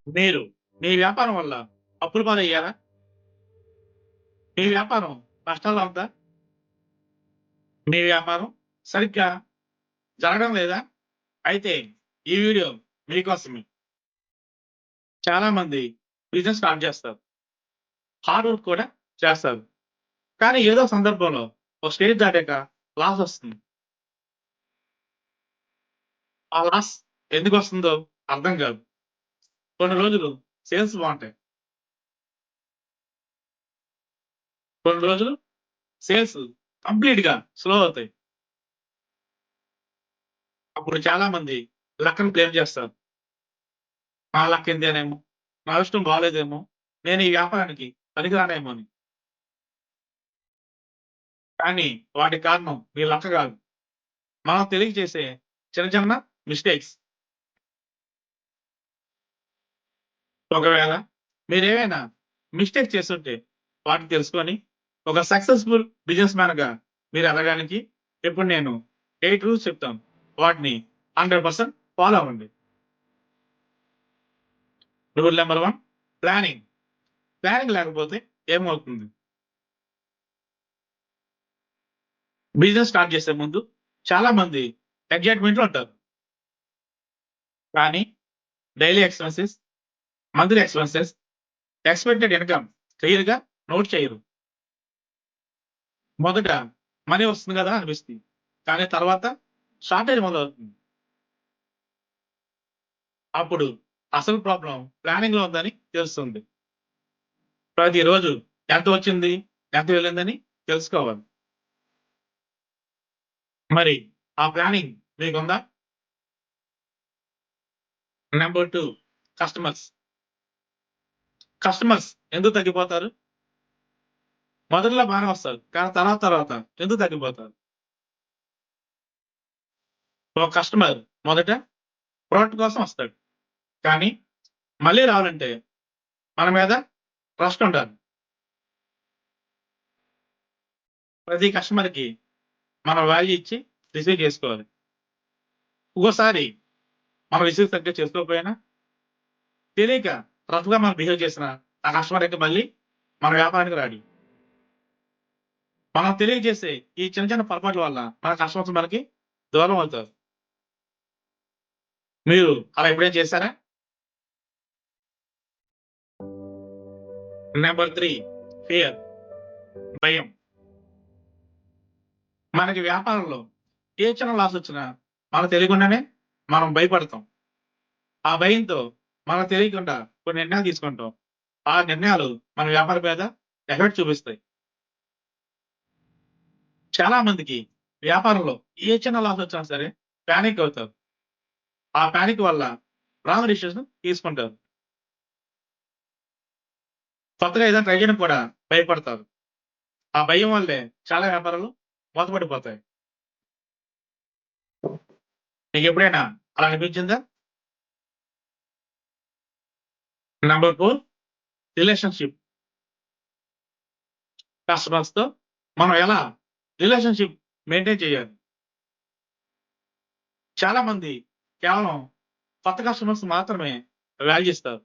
మీరు మీ వ్యాపారం వల్ల అప్పుల పాలయ్యారా? మీ వ్యాపారం నష్టాల్లో ఉందా? మీ వ్యాపారం సరిగ్గా జరగడం లేదా? అయితే ఈ వీడియో మీకోసమే. చాలా మంది బిజినెస్ స్టార్ట్ చేస్తారు. హార్డ్ వర్క్ కూడా చేస్తారు. కానీ ఏదో సందర్భంలో ఒక స్టేజ్ దాటాక లాస్ వస్తుంది. ఆ లాస్ ఎందుకొస్తుందో అర్థం కాదు. కొన్ని రోజులు సేల్స్ బావుంటాయి. కొన్ని రోజులు సేల్స్ కంప్లీట్‌గా స్లో అవుతాయి. అప్పుడు చాలా మంది లక్‌ని బ్లేమ్ చేస్తారు. నా లక్ ఇంతేనేమో, నా అదృష్టం బాలేదేమో, నేను ఈ వ్యాపారానికి పనికిరానేమో అని. కానీ వాటికి కారణం మీ లక్ కాదు. మనం తెలియక చేసే చిన్న చిన్న మిస్టేక్స్. ఒకవేళ మీరేమైనా మిస్టేక్ చేసుంటే వాటిని తెలుసుకొని ఒక సక్సెస్‌ఫుల్ బిజినెస్ మ్యాన్‌గా మీరు ఎదగడానికి ఇప్పుడు నేను 8 రూల్స్ చెప్తాను. వాటిని 100% ఫాలో అవ్వండి. Rule number 1 planning. ప్లానింగ్ లేకపోతే ఏమవుతుంది? బిజినెస్ స్టార్ట్ చేసే ముందు చాలా మంది ఎక్సైట్‌మెంట్‌లో ఉంటారు. కానీ daily expenses, monthly expenses, expected income క్లియర్‌గా నోట్ చేయరు. మొదట మనీ వస్తుంది కదా అనిపిస్తుంది. కానీ తర్వాత షార్టేజ్ మొదలవుతుంది. అప్పుడు అసలు ప్రాబ్లమ్ ప్లానింగ్‌లో ఉందని తెలుస్తుంది. ప్రతిరోజు ఎంత వచ్చింది? ఎంత వెళ్ళిందని తెలుసుకోవాలి. మరి ఆ ప్లానింగ్ మీకుందా? Number 2 customers. కస్టమర్స్ ఎందుకు తగ్గిపోతారు? మొదట్లో బానే వస్తారు. కానీ తర్వాత తర్వాత ఎందుకు తగ్గిపోతారు? ఒక కస్టమర్ మొదట ప్రొడక్ట్ కోసం వస్తాడు. కానీ మళ్ళీ రావాలంటే మన మీద ట్రస్ట్ ఉండాలి. ప్రతి కస్టమర్‌కి మనం వాల్యూ ఇచ్చి రిసీవ్ చేసుకోవాలి. ఒక్కోసారి మనం రిసీవ్ సరిగ్గా చేసుకోకపోయినా, తెలియక రఫ్‌గా మనం బిహేవ్ చేసినా, ఆ కస్టమర్ అయితే మళ్ళీ మన వ్యాపారానికి రాడు. మనం తెలియజేసే ఈ చిన్న చిన్న పొరపాట్ల వల్ల మన కస్టమర్స్ మనకి దూరం అవుతారు. మీరు అలా ఎప్పుడైనా చేశారా? నంబర్ 3 ఫియర్, భయం. మనకి వ్యాపారంలో ఏ చిన్న లాస్ వచ్చినా మనకు తెలియకుండానే మనం భయపడతాం. ఆ భయంతో మనకు తెలియకుండా కొన్ని నిర్ణయాలు తీసుకుంటాం. ఆ నిర్ణయాలు మన వ్యాపారం మీద ఎఫెక్ట్ చూపిస్తాయి. చాలా మందికి వ్యాపారంలో ఏ చిన్న లాస్ వచ్చినా సరే పానిక్ అవుతారు. ఆ పానిక్ వల్ల రాంగ్ డెసిషన్ తీసుకుంటారు. కొత్తగా ఏదైనా ట్రై చేయడానికి కూడా భయపడతారు. ఆ భయం వల్లే చాలా వ్యాపారాలు మూతపడిపోతాయి. మీకెప్పుడైనా అలా అనిపించిందా? Number 4 relationship. కస్టమర్స్‌తో మనం ఎలా రిలేషన్‌షిప్ మెయింటైన్ చేయాలి? చాలా మంది కేవలం కొత్త కస్టమర్స్ మాత్రమే వాల్యూ ఇస్తారు.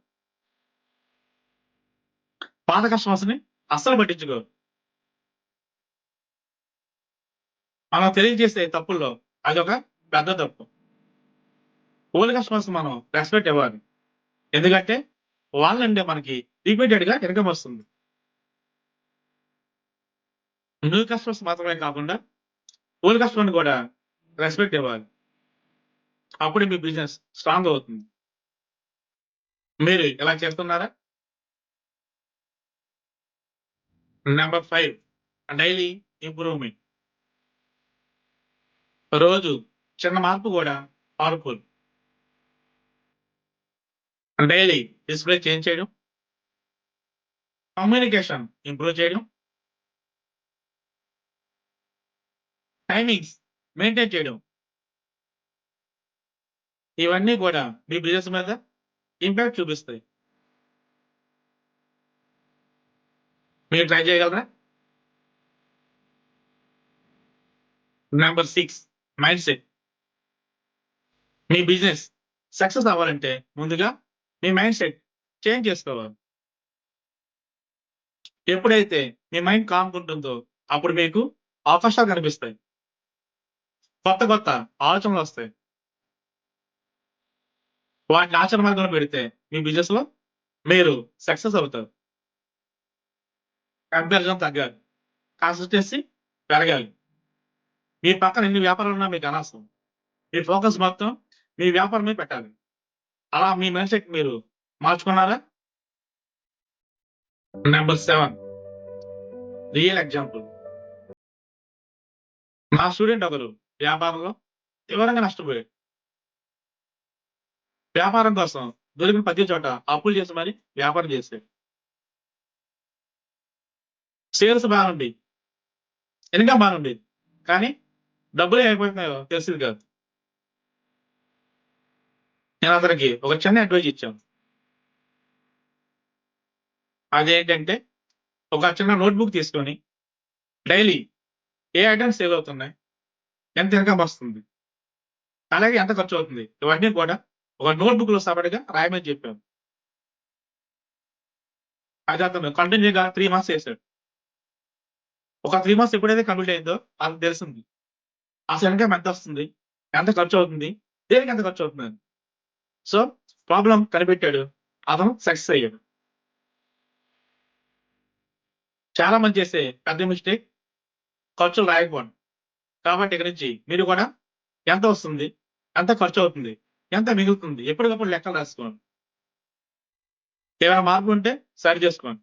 పాత కస్టమర్స్‌ని అస్సలు పట్టించుకోరు. మనం తెలియజేసే తప్పుల్లో అదొక పెద్ద తప్పు. ఓల్డ్ కస్టమర్స్‌కి మనం రెస్పెక్ట్ ఇవ్వాలి. ఎందుకంటే వాళ్ళ నుండే మనకి రిపీటెడ్‌గా ఇన్‌కమ్ వస్తుంది. న్యూ కస్టమర్స్ మాత్రమే కాకుండా ఓల్డ్ కస్టమర్‌ని కూడా రెస్పెక్ట్ ఇవ్వాలి. అప్పుడే మీ బిజినెస్ స్ట్రాంగ్ అవుతుంది. మీరు ఇలా చేస్తున్నారా? Number 5 daily improvement. రోజు చిన్న మార్పు కూడా పవర్‌ఫుల్. డైలీ డిస్‌ప్లే చేంజ్ చేయడం, కమ్యూనికేషన్ ఇంప్రూవ్ చేయడం, టైమింగ్స్ మెయింటైన్ చేయడం. ఇవన్నీ కూడా మీ బిజినెస్ మీద ఇంపాక్ట్ చూపిస్తాయి. మీరు ట్రై చేయగలరా? Number 6 mindset. మీ బిజినెస్ సక్సెస్ అవ్వాలంటే ముందుగా మీ మైండ్‌సెట్ చేంజ్ చేసుకోవాలి. ఎప్పుడైతే మీ మైండ్ కామ్‌గా ఉంటుందో, అప్పుడు మీకు అవకాశాలు కనిపిస్తాయి. కొత్త కొత్త ఆలోచనలొస్తాయి. వాటిని ఆచరణ మార్గంలో పెడితే మీ బిజినెస్‌లో మీరు సక్సెస్ అవుతారు. కంపారిజన్ తగ్గాలి. కన్సిస్టెన్సీ పెరగాలి. మీ పక్కన ఎన్ని వ్యాపారాలున్నా మీకు అనవసరం. మీ ఫోకస్ మొత్తం మీ వ్యాపారం మీద పెట్టాలి. అలా మీ మైండ్‌సెట్ మీరు మార్చుకున్నారా? Number 7 real example. నా స్టూడెంట్ ఒకరు వ్యాపారంలో తీవ్రంగా నష్టపోయాడు. వ్యాపారం కోసం దొరికిన ప్రతి చోట అప్పులు చేసి మరి వ్యాపారం చేసాడు. సేల్స్ బాగుండేయి. ఇన్‌కమ్ బాగుండేది. కానీ డబ్బులు ఏమైపోతున్నాయో తెలిసేది కాదు. నేను అతనికి ఒక చిన్న అడ్వైస్ ఇచ్చాను. అదేంటంటే ఒక చిన్న నోట్‌బుక్ తీసుకొని డైలీ ఏ ఐటెమ్స్ సేల్ అవుతున్నాయి? ఎంత ఇన్‌కమ్ వస్తుంది? అలాగే ఎంత ఖర్చవుతుంది? ఇవన్నీ కూడా ఒక నోట్‌బుక్‌లో సపరేట్‌గా రాయమని చెప్పాను. అది అతను కంటిన్యూ‌గా 3 మంత్స్ చేసాడు. ఒక 3 మంత్స్ ఎప్పుడైతే కంప్లీట్ అయిందో అతనికి తెలిసింది. అసలు ఇన్‌కమ్ ఎంతొస్తుంది? ఎంత ఖర్చవుతుంది? దేనికి ఎంత ఖర్చవుతుందని. సో, ప్రాబ్లమ్ కనిపెట్టాడు. అతను సక్సెస్ అయ్యాడు. చాలా మంది చేసే పెద్ద మిస్టేక్ ఖర్చులు రాయకపోవడం. కాబట్టి ఇక నుంచి మీరు కూడా ఎంత వస్తుంది? ఎంత ఖర్చవుతుంది? ఎంత మిగులుతుంది? ఎప్పటికప్పుడు లెక్కలు రాసుకోండి. ఏమైనా మార్పుంటే సరి చేసుకోండి.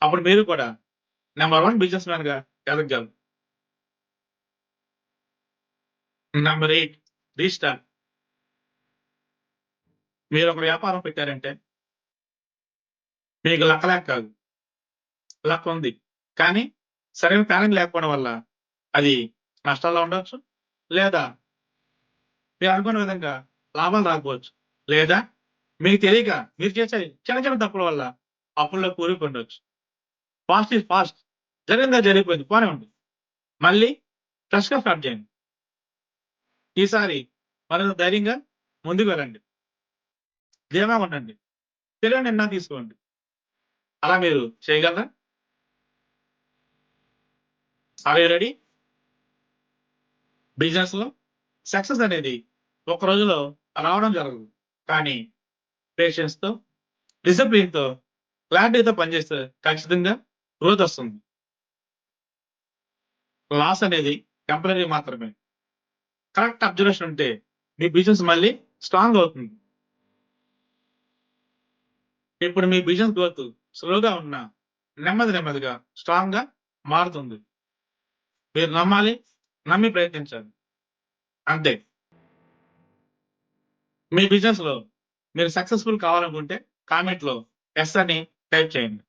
అప్పుడు మీరు కూడా నంబర్ 1 బిజినెస్ మ్యాన్‌గా ఎదగగలరు. Number 8 restart. మీరొక వ్యాపారం పెట్టారంటే మీకు లక్ లేక కాదు. లక్ ఉంది. కానీ సరైన ప్లానింగ్ లేకపోవడం వల్ల అది నష్టాల్లో ఉండొచ్చు. లేదా మీరు అనుకున్న విధంగా లాభాలు రాకపోవచ్చు. లేదా మీకు తెలియక మీరు చేసే చిన్న చిన్న తప్పుల వల్ల అప్పుల్లో కూరుకుపోయుండొచ్చు. Past is past. జరిగింది జరిగిపోయింది. పోనివ్వండి. మళ్ళీ ఫ్రెష్‌గా స్టార్ట్ చేయండి. ఈసారి మరింత ధైర్యంగా ముందుకు వెళ్ళండి. ధీమాగా ఉండండి. తెలివైన నిర్ణయం తీసుకోండి. అలా మీరు చేయగలరా? Are you ready? బిజినెస్‌లో సక్సెస్ అనేది ఒక రోజులో రావడం జరగదు. కానీ పేషెన్స్‌తో, డిసిప్లిన్‌తో, క్లారిటీతో పనిచేస్తే ఖచ్చితంగా గ్రోత్ వస్తుంది. లాస్ అనేది టెంపరరీ మాత్రమే. కరెక్ట్ అబ్జర్వేషన్ ఉంటే మీ బిజినెస్ మళ్ళీ స్ట్రాంగ్ అవుతుంది. ఇప్పుడు మీ బిజినెస్ గ్రోత్ స్లోగా ఉన్నా నెమ్మది నెమ్మదిగా స్ట్రాంగ్‌గా మారుతుంది. మీరు నమ్మాలి, నమ్మి ప్రయత్నించాలి. అంతే. మీ బిజినెస్‌లో మీరు సక్సెస్‌ఫుల్ కావాలనుకుంటే కామెంట్‌లో యెస్ అని టైప్ చేయండి.